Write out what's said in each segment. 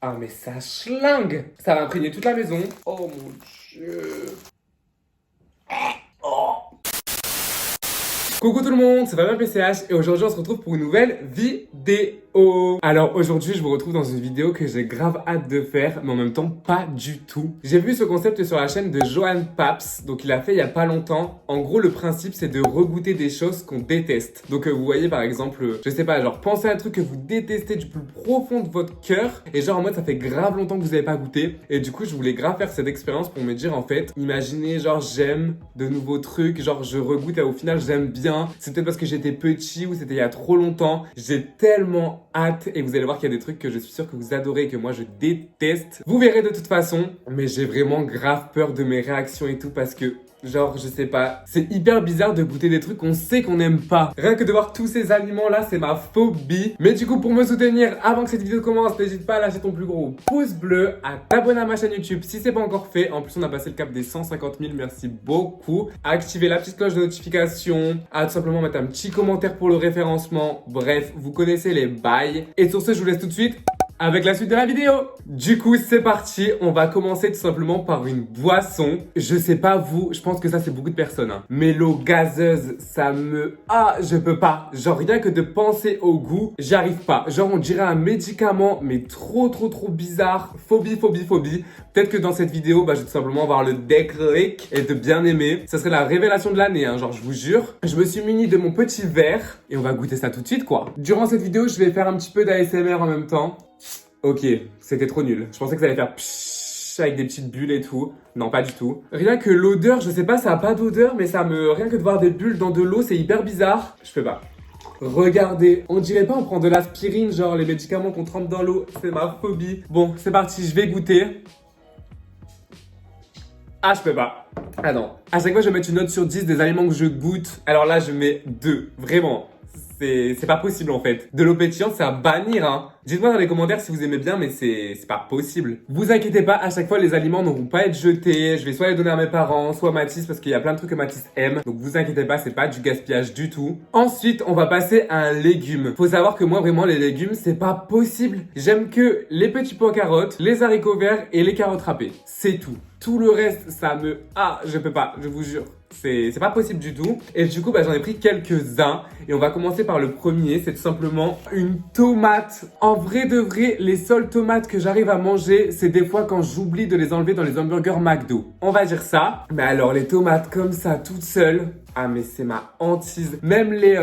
Ah mais ça schlingue. Ça va imprégner toute la maison. Oh mon Dieu. Oh. Coucou tout le monde, c'est Fabien PCH et aujourd'hui on se retrouve pour une nouvelle vidéo. Alors aujourd'hui je vous retrouve dans une vidéo que j'ai grave hâte de faire mais en même temps pas du tout. J'ai vu ce concept sur la chaîne de Johan Paps, donc il a fait il y a pas longtemps. En gros le principe c'est de regoûter des choses qu'on déteste. Donc vous voyez par exemple, je sais pas, genre pensez à un truc que vous détestez du plus profond de votre cœur et genre en mode ça fait grave longtemps que vous avez pas goûté et du coup je voulais grave faire cette expérience pour me dire en fait, imaginez genre j'aime de nouveaux trucs, genre je regoute et au final j'aime bien. C'est peut-être parce que j'étais petit ou c'était il y a trop longtemps. J'ai tellement hâte et vous allez voir qu'il y a des trucs que je suis sûr que vous adorez et que moi je déteste. Vous verrez de toute façon, mais j'ai vraiment grave peur de mes réactions et tout parce que genre, je sais pas, c'est hyper bizarre de goûter des trucs qu'on sait qu'on n'aime pas. Rien que de voir tous ces aliments-là, c'est ma phobie. Mais du coup, pour me soutenir, avant que cette vidéo commence, n'hésite pas à lâcher ton plus gros pouce bleu, à t'abonner à ma chaîne YouTube si c'est pas encore fait. En plus, on a passé le cap des 150 000, merci beaucoup. À activer la petite cloche de notification, à tout simplement mettre un petit commentaire pour le référencement. Bref, vous connaissez les bails. Et sur ce, je vous laisse tout de suite avec la suite de la vidéo. Du coup, c'est parti. On va commencer tout simplement par une boisson. Je sais pas vous, je pense que ça c'est beaucoup de personnes. Mais l'eau gazeuse, ça me... Ah, je peux pas. Genre rien que de penser au goût, j'y arrive pas. Genre on dirait un médicament, mais trop bizarre. Phobie. Peut-être que dans cette vidéo, je vais tout simplement avoir le déclic et de bien aimer. Ça serait la révélation de l'année, hein, genre je vous jure. Je me suis muni de mon petit verre et on va goûter ça tout de suite, quoi. Durant cette vidéo, je vais faire un petit peu d'ASMR en même temps. Ok, c'était trop nul. Je pensais que ça allait faire pshhh avec des petites bulles et tout. Non, pas du tout. Rien que l'odeur, je sais pas, ça a pas d'odeur, mais ça me... Rien que de voir des bulles dans de l'eau, c'est hyper bizarre. Je peux pas. Regardez, on dirait pas on prend de l'aspirine, genre les médicaments qu'on trempe dans l'eau. C'est ma phobie. Bon, c'est parti, je vais goûter. Ah, je peux pas. Ah non. À chaque fois, je vais mettre une note sur 10 des aliments que je goûte. Alors là, je mets 2. Vraiment. C'est pas possible en fait. De l'eau pétillante, c'est à bannir, hein. Dites-moi dans les commentaires si vous aimez bien, mais c'est pas possible. Vous inquiétez pas, à chaque fois, les aliments ne vont pas être jetés. Je vais soit les donner à mes parents, soit à Mathis, parce qu'il y a plein de trucs que Mathis aime. Donc vous inquiétez pas, c'est pas du gaspillage du tout. Ensuite, on va passer à un légume. Faut savoir que moi, vraiment, les légumes, c'est pas possible. J'aime que les petits pois carottes, les haricots verts et les carottes râpées. C'est tout. Tout le reste, ça me... Ah, je peux pas, je vous jure. C'est pas possible du tout. Et du coup, j'en ai pris quelques-uns. Et on va commencer par le premier. C'est tout simplement une tomate. En vrai de vrai, les seules tomates que j'arrive à manger, c'est des fois quand j'oublie de les enlever dans les hamburgers McDo. On va dire ça. Mais alors, les tomates comme ça, toutes seules... Ah mais c'est ma hantise. Même les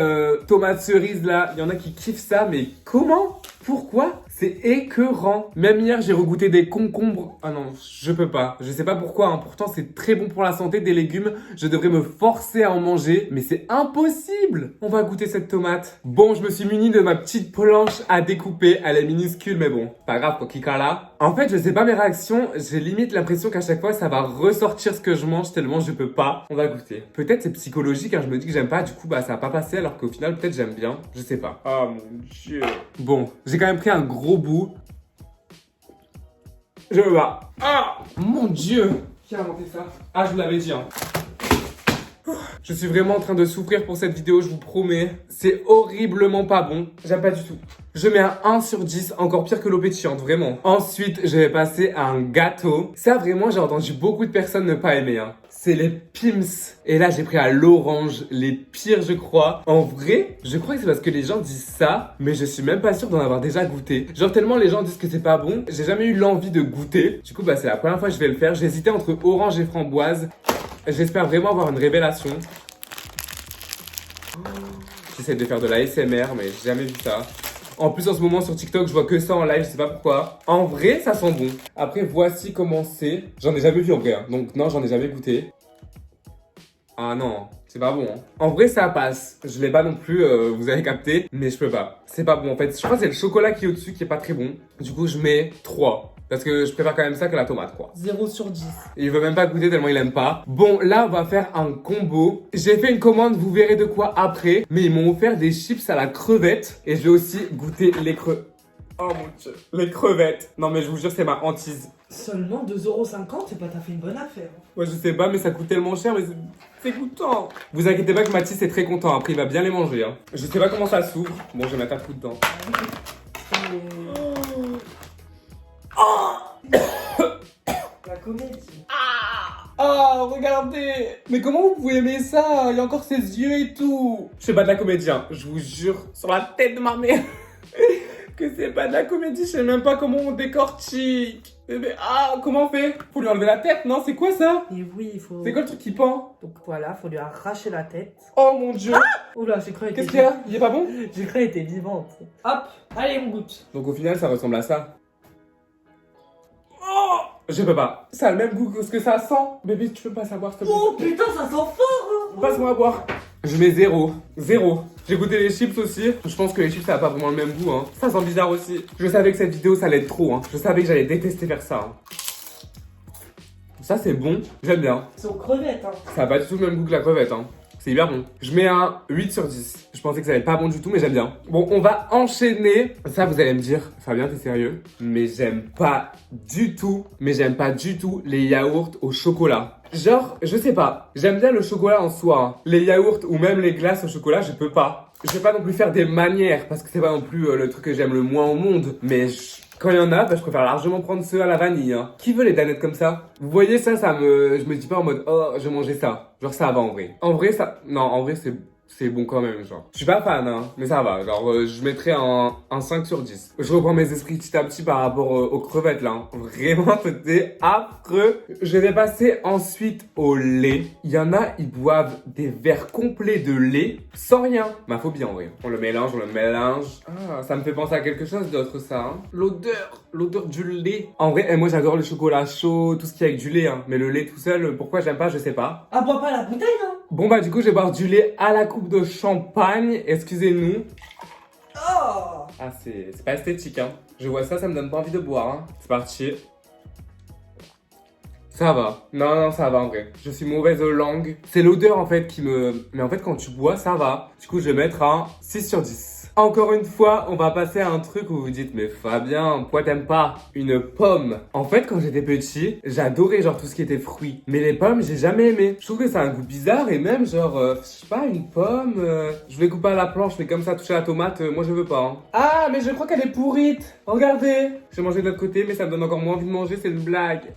tomates cerises là, il y en a qui kiffent ça, mais comment? Pourquoi? C'est écœurant. Même hier, j'ai regoûté des concombres. Ah non, je peux pas. Je sais pas pourquoi, hein. Pourtant c'est très bon pour la santé, des légumes. Je devrais me forcer à en manger, mais c'est impossible. On va goûter cette tomate. Bon, je me suis muni de ma petite planche à découper. Elle est minuscule, mais bon, pas grave, pour Kikala. En fait, je sais pas mes réactions. J'ai limite l'impression qu'à chaque fois, ça va ressortir ce que je mange tellement je peux pas. On va goûter. Peut-être c'est psychologique, hein. Je me dis que j'aime pas, du coup, ça va pas passer, alors qu'au final, peut-être j'aime bien. Je sais pas. Oh mon Dieu. Bon, j'ai quand même pris un gros bout. Je veux pas. Ah mon Dieu. Qui a inventé ça? Ah, je vous l'avais dit, hein. Je suis vraiment en train de souffrir pour cette vidéo, je vous promets. C'est horriblement pas bon. J'aime pas du tout. Je mets un 1 sur 10, encore pire que l'eau pétillante, vraiment. Ensuite, je vais passer à un gâteau. Ça, vraiment, j'ai entendu beaucoup de personnes ne pas aimer, hein. C'est les Pim's. Et là, j'ai pris à l'orange, les pires, je crois. En vrai, je crois que c'est parce que les gens disent ça, mais je suis même pas sûr d'en avoir déjà goûté. Genre, tellement les gens disent que c'est pas bon, j'ai jamais eu l'envie de goûter. Du coup, c'est la première fois que je vais le faire. J'hésitais entre orange et framboise. J'espère vraiment avoir une révélation. J'essaie de faire de la ASMR, mais j'ai jamais vu ça. En plus, en ce moment, sur TikTok, je vois que ça en live, je sais pas pourquoi. En vrai, ça sent bon. Après, voici comment c'est. J'en ai jamais vu en vrai, hein. Donc non, j'en ai jamais goûté. Ah non, c'est pas bon, hein. En vrai, ça passe. Je l'ai pas non plus, vous avez capté, mais je peux pas. C'est pas bon, en fait. Je crois que c'est le chocolat qui est au-dessus qui est pas très bon. Du coup, je mets 3. Parce que je préfère quand même ça que la tomate, quoi. 0 sur 10. Il veut même pas goûter tellement il aime pas. Bon, là, on va faire un combo. J'ai fait une commande, vous verrez de quoi après. Mais ils m'ont offert des chips à la crevette. Et je vais aussi goûter les Oh mon Dieu. Les crevettes. Non, mais je vous jure, c'est ma hantise. Seulement 2,50 €, c'est pas t'as fait une bonne affaire. Ouais, je sais pas, mais ça coûte tellement cher, mais c'est goûtant. Vous inquiétez pas que Mathis est très content. Après, il va bien les manger, hein. Je sais pas comment ça s'ouvre. Bon, je vais mettre un coup dedans. La comédie. Ah, regardez! Mais comment vous pouvez aimer ça? Il y a encore ses yeux et tout! Je fais pas de la comédie, hein. Je vous jure, sur la tête de ma mère, que c'est pas de la comédie. Je sais même pas comment on décortique. Mais, comment on fait? Faut lui enlever la tête, non? C'est quoi ça? Et oui, il faut. C'est quoi le truc qui pend? Donc voilà, faut lui arracher la tête. Oh mon dieu! Oula, j'ai cru qu'elle Qu'est-ce était. qu'il y a? Il est pas bon? J'ai cru qu'elle était vivante. Hop, allez, on goûte. Donc au final, ça ressemble à ça. Oh! Je peux pas. Ça a le même goût que ce que ça sent. Bébé, tu peux pas savoir s'il te plaît. Oh putain, ça sent fort, hein. Passe-moi à boire. Je mets 0. 0. J'ai goûté les chips aussi. Je pense que les chips, ça a pas vraiment le même goût. Hein. Ça sent bizarre aussi. Je savais que cette vidéo, ça allait être trop. Hein. Je savais que j'allais détester faire ça. Hein. Ça, c'est bon. J'aime bien. C'est aux crevettes, hein. Ça a pas du tout le même goût que la crevette. Hein. C'est hyper bon. Je mets un 8 sur 10. Je pensais que ça allait être pas bon du tout, mais j'aime bien. Bon, on va enchaîner. Ça, vous allez me dire, Fabien, t'es sérieux? Mais j'aime pas du tout, les yaourts au chocolat. Genre, je sais pas. J'aime bien le chocolat en soi. Hein. Les yaourts ou même les glaces au chocolat, je peux pas. Je vais pas non plus faire des manières, parce que c'est pas non plus le truc que j'aime le moins au monde. Mais quand il y en a, bah, je préfère largement prendre ceux à la vanille. Hein. Qui veut les danettes comme ça? Vous voyez ça, je me dis pas en mode, oh, je vais manger ça. Genre ça va en vrai. En vrai, non, en vrai, c'est bon quand même, genre. Je suis pas fan, hein, mais ça va. Genre, je mettrais un 5 sur 10. Je reprends mes esprits petit à petit par rapport aux crevettes, là. Hein. Vraiment, c'était affreux. Je vais passer ensuite au lait. Il y en a, ils boivent des verres complets de lait sans rien. Ma phobie, en vrai. On le mélange. Ah, ça me fait penser à quelque chose d'autre, ça. Hein. L'odeur du lait. En vrai, moi, j'adore le chocolat chaud, tout ce qui est avec du lait, hein. Mais le lait tout seul, pourquoi j'aime pas, je sais pas. Ah, bois pas la bouteille, hein. Bon bah du coup je vais boire du lait à la coupe de champagne, excusez-nous. Oh. Ah c'est pas esthétique hein. Je vois ça, ça me donne pas envie de boire hein. C'est parti. Ça va. Non, ça va en vrai. Je suis mauvaise langue. C'est l'odeur en fait qui me... Mais en fait quand tu bois ça va. Du coup je vais mettre un 6 sur 10. Encore une fois, on va passer à un truc où vous dites mais Fabien, pourquoi t'aimes pas une pomme? En fait, quand j'étais petit, j'adorais genre tout ce qui était fruits. Mais les pommes, j'ai jamais aimé. Je trouve que ça a un goût bizarre et même genre, je sais pas, une pomme, je vais couper à la planche, mais comme ça, toucher la tomate, moi je veux pas. Hein. Ah, mais je crois qu'elle est pourrite. Regardez. J'ai mangé de l'autre côté, mais ça me donne encore moins envie de manger, c'est une blague.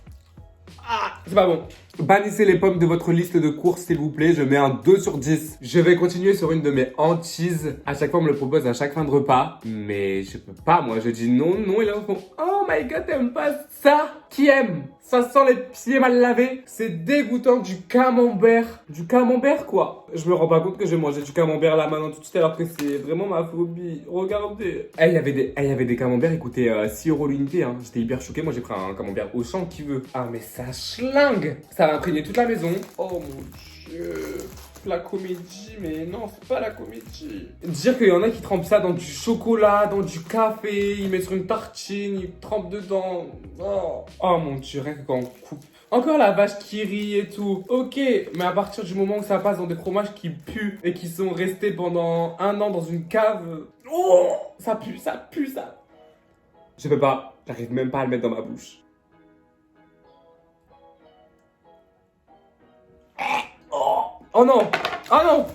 Ah, c'est pas bon. Bannissez les pommes de votre liste de courses, s'il vous plaît. Je mets un 2 sur 10. Je vais continuer sur une de mes hantises. À chaque fois, on me le propose à chaque fin de repas. Mais je peux pas, moi. Je dis non, et là, on font oh my god, t'aimes pas ça? Qui aime? Ça sent les pieds mal lavés. C'est dégoûtant du camembert. Du camembert, quoi. Je me rends pas compte que je vais manger du camembert là maintenant tout de suite alors que c'est vraiment ma phobie. Regardez. Il y avait des camemberts, ils coûtaient 6 € l'unité. Hein. J'étais hyper choqué. Moi, j'ai pris un camembert au champ qui veut. Ah, mais ça schlingue. Ça va imprégner toute la maison. Oh mon dieu. La comédie, mais non, c'est pas la comédie. Dire qu'il y en a qui trempent ça dans du chocolat, dans du café, ils mettent sur une tartine, ils trempent dedans. Oh mon dieu, rien que quand on coupe. Encore la vache qui rit et tout. Ok, mais à partir du moment où ça passe dans des fromages qui puent et qui sont restés pendant 1 an dans une cave. Oh, ça pue, ça. Je peux pas, j'arrive même pas à le mettre dans ma bouche. Oh non!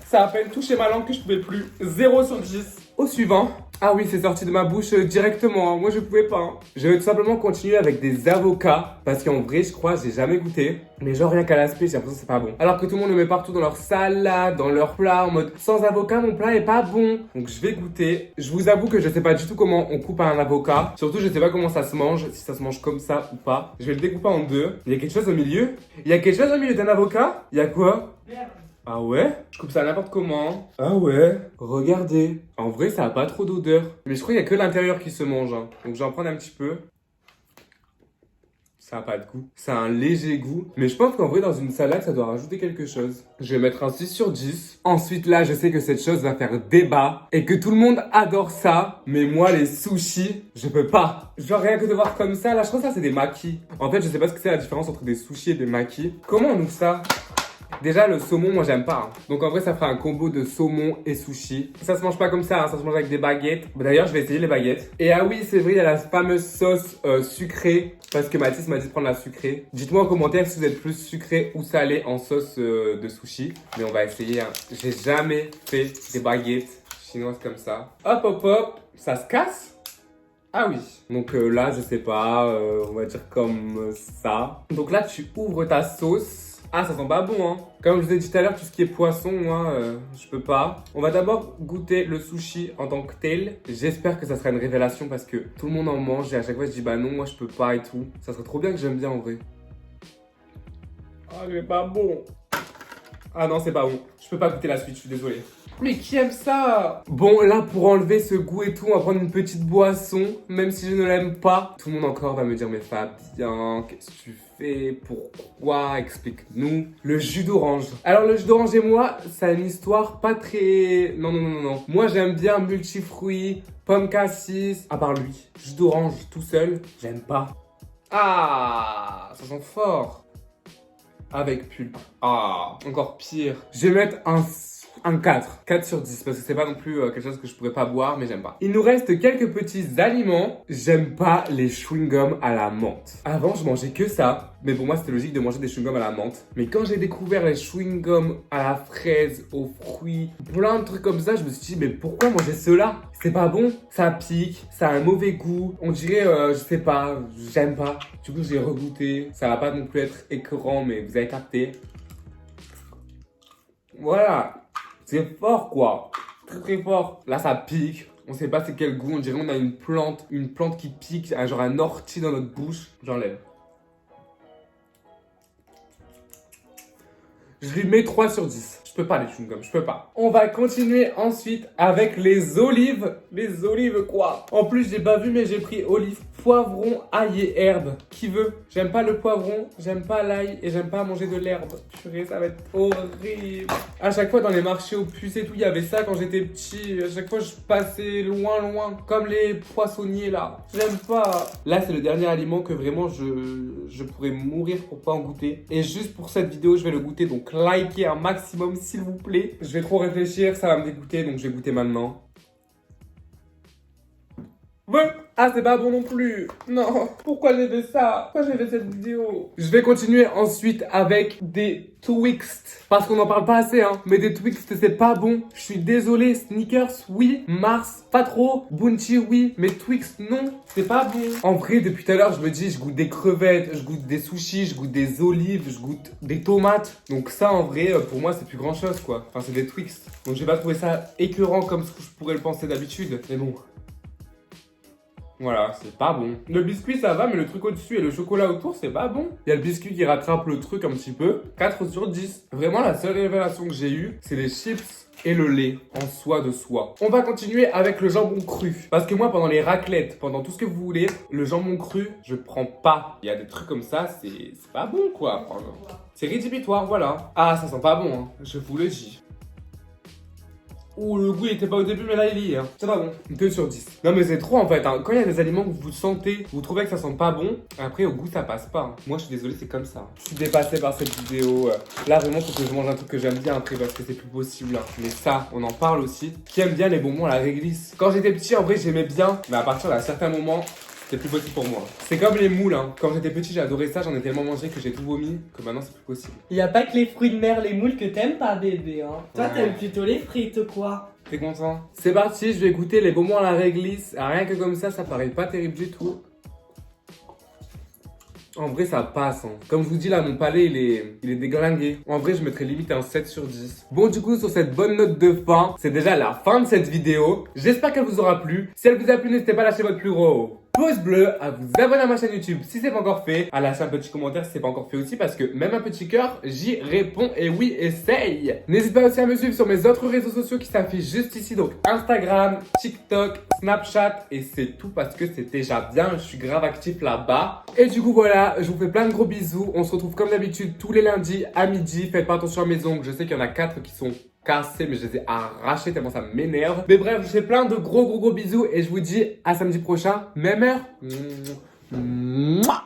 Ça a à peine touché ma langue que je pouvais plus. 0 sur 10. Au suivant. Ah oui, c'est sorti de ma bouche directement. Moi, je pouvais pas. Hein. Je vais tout simplement continuer avec des avocats. Parce qu'en vrai, je crois, j'ai jamais goûté. Mais genre, rien qu'à l'aspect, j'ai l'impression que c'est pas bon. Alors que tout le monde le met partout dans leur salade, dans leur plat, en mode sans avocat, mon plat est pas bon. Donc, je vais goûter. Je vous avoue que je sais pas du tout comment on coupe un avocat. Surtout, je sais pas comment ça se mange. Si ça se mange comme ça ou pas. Je vais le découper en deux. Il y a quelque chose au milieu. Il y a quelque chose au milieu d'un avocat. Il y a quoi? Merde. Ah ouais? Je coupe ça n'importe comment. Ah ouais? Regardez. En vrai, ça a pas trop d'odeur. Mais je crois qu'il y a que l'intérieur qui se mange. Hein. Donc j'en prends un petit peu. Ça a pas de goût. Ça a un léger goût. Mais je pense qu'en vrai, dans une salade, ça doit rajouter quelque chose. Je vais mettre un 6 sur 10. Ensuite, là, je sais que cette chose va faire débat. Et que tout le monde adore ça. Mais moi, les sushis, je peux pas. Genre, rien que de voir comme ça, là, je crois que ça, c'est des makis. En fait, je sais pas ce que c'est la différence entre des sushis et des makis. Comment on ouvre ça? Déjà, le saumon, moi, j'aime pas. Hein. Donc, en vrai, ça fera un combo de saumon et sushi. Ça se mange pas comme ça, hein. Ça se mange avec des baguettes. D'ailleurs, je vais essayer les baguettes. Et ah oui, c'est vrai, il y a la fameuse sauce sucrée. Parce que Mathis m'a dit de prendre la sucrée. Dites-moi en commentaire si vous êtes plus sucré ou salé en sauce de sushi. Mais on va essayer. Hein. J'ai jamais fait des baguettes chinoises comme ça. Hop, hop, hop. Ça se casse. Ah oui. Donc là, je sais pas, on va dire comme ça. Donc là, tu ouvres ta sauce. Ah, ça sent pas bon, hein. Comme je vous ai dit tout à l'heure, tout ce qui est poisson, moi, je peux pas. On va d'abord goûter le sushi en tant que tel. J'espère que ça sera une révélation parce que tout le monde en mange et à chaque fois, je dis bah non, moi, je peux pas et tout. Ça serait trop bien que j'aime bien en vrai. Ah, c'est pas bon. Ah non, c'est pas bon. Je peux pas goûter la suite, je suis désolé. Mais qui aime ça? Bon, là, pour enlever ce goût et tout, on va prendre une petite boisson, même si je ne l'aime pas. Tout le monde encore va me dire, mais Fabien, qu'est-ce que tu fais? Pourquoi? Explique-nous. Le jus d'orange. Alors, le jus d'orange et moi, ça a une histoire pas très... Non. Moi, j'aime bien multifruits, pomme cassis, à part lui. Jus d'orange tout seul, j'aime pas. Ah, ça sent fort. Avec pulpe. Ah, encore pire. Je vais mettre un 4. 4 sur 10 parce que c'est pas non plus quelque chose que je pourrais pas boire mais j'aime pas. Il nous reste quelques petits aliments. J'aime pas les chewing-gums à la menthe. Avant je mangeais que ça. Mais pour moi c'était logique de manger des chewing-gums à la menthe. Mais quand j'ai découvert les chewing-gums à la fraise, aux fruits, plein de trucs comme ça, je me suis dit mais pourquoi manger cela? C'est pas bon, ça pique, ça a un mauvais goût. On dirait, je sais pas, j'aime pas. Du coup j'ai regoûté. Ça va pas non plus être écœurant mais vous avez capté. Voilà. C'est fort quoi, très fort. Là ça pique, on sait pas c'est quel goût, on dirait on a une plante qui pique, genre un ortie dans notre bouche. J'enlève. Je lui mets 3 sur 10. Je peux pas les chewing-gums, je peux pas. On va continuer ensuite avec les olives. Les olives quoi? En plus j'ai pas vu mais j'ai pris olives, poivron, ail et herbe. Qui veut? J'aime pas le poivron, j'aime pas l'ail et j'aime pas manger de l'herbe. Purée, ça va être horrible. À chaque fois dans les marchés aux puces et tout, il y avait ça quand j'étais petit. À chaque fois je passais loin, comme les poissonniers là. J'aime pas. Là c'est le dernier aliment que vraiment je pourrais mourir pour pas en goûter. Et juste pour cette vidéo je vais le goûter, donc likez un maximum s'il vous plaît. Je vais trop réfléchir, ça va me dégoûter, donc je vais goûter maintenant. Ouais. Ah, c'est pas bon non plus. Non. Pourquoi j'ai fait ça? Pourquoi j'ai fait cette vidéo? Je vais continuer ensuite avec des Twixt. Parce qu'on n'en parle pas assez, hein. Mais des Twixt, c'est pas bon. Je suis désolé. Snickers, oui. Mars, pas trop. Bounty, oui. Mais Twixt, non. C'est pas bon. En vrai, depuis tout à l'heure, je me dis, je goûte des crevettes, je goûte des sushis, je goûte des olives, je goûte des tomates. Donc ça, en vrai, pour moi, c'est plus grand chose, quoi. Enfin, c'est des Twixt. Donc j'ai pas trouvé ça écœurant comme ce que je pourrais le penser d'habitude. Mais bon. Voilà, c'est pas bon. Le biscuit ça va, mais le truc au-dessus et le chocolat autour, c'est pas bon. Il y a le biscuit qui rattrape le truc un petit peu. 4 sur 10. Vraiment, la seule révélation que j'ai eue, c'est les chips et le lait en soie de soie. On va continuer avec le jambon cru. Parce que moi, pendant les raclettes, pendant tout ce que vous voulez, le jambon cru, je prends pas. Il y a des trucs comme ça, c'est pas bon quoi. Enfin, c'est rédhibitoire, voilà. Ah, ça sent pas bon, hein. Je vous le dis. Ouh, le goût il était pas au début, mais là il y est. Hein. C'est pas bon. 2 sur 10. Non, mais c'est trop en fait. Hein. Quand il y a des aliments que vous sentez, vous trouvez que ça sent pas bon, après au goût ça passe pas. Hein. Moi je suis désolé, c'est comme ça. Je suis dépassé par cette vidéo. Là vraiment, faut que je mange un truc que j'aime bien après parce que c'est plus possible. Hein. Mais ça, on en parle aussi. Qui aime bien les bonbons à la réglisse? Quand j'étais petit, en vrai, j'aimais bien. Mais à partir d'un certain moment, c'est plus possible pour moi. C'est comme les moules, hein. Quand j'étais petit, j'adorais ça, j'en ai tellement mangé que j'ai tout vomi, que maintenant c'est plus possible. Y a pas que les fruits de mer, les moules que t'aimes pas, bébé, hein. Toi, Ouais. t'aimes plutôt les frites, quoi. T'es content? C'est parti, je vais goûter les bonbons à la réglisse. Rien que comme ça paraît pas terrible du tout. En vrai, ça passe. Hein. Comme je vous dis là, mon palais, il est déglingué. En vrai, je mettrais limite un 7 sur 10. Bon, du coup, sur cette bonne note de fin, c'est déjà la fin de cette vidéo. J'espère qu'elle vous aura plu. Si elle vous a plu, n'hésitez pas à lâcher votre plus gros pouce bleu, à vous abonner à ma chaîne YouTube si c'est pas encore fait, à lâcher un petit commentaire si c'est pas encore fait aussi, parce que même un petit cœur, j'y réponds et oui, essaye. N'hésite pas aussi à me suivre sur mes autres réseaux sociaux qui s'affichent juste ici, donc Instagram, TikTok, Snapchat, et c'est tout parce que c'est déjà bien, je suis grave actif là-bas. Et du coup voilà, je vous fais plein de gros bisous, on se retrouve comme d'habitude tous les lundis à midi, faites pas attention à mes ongles, je sais qu'il y en a 4 qui sont cassés, mais je les ai arrachés tellement ça m'énerve. Mais bref, je vous fais plein de gros bisous et je vous dis à samedi prochain, même heure. Mouah.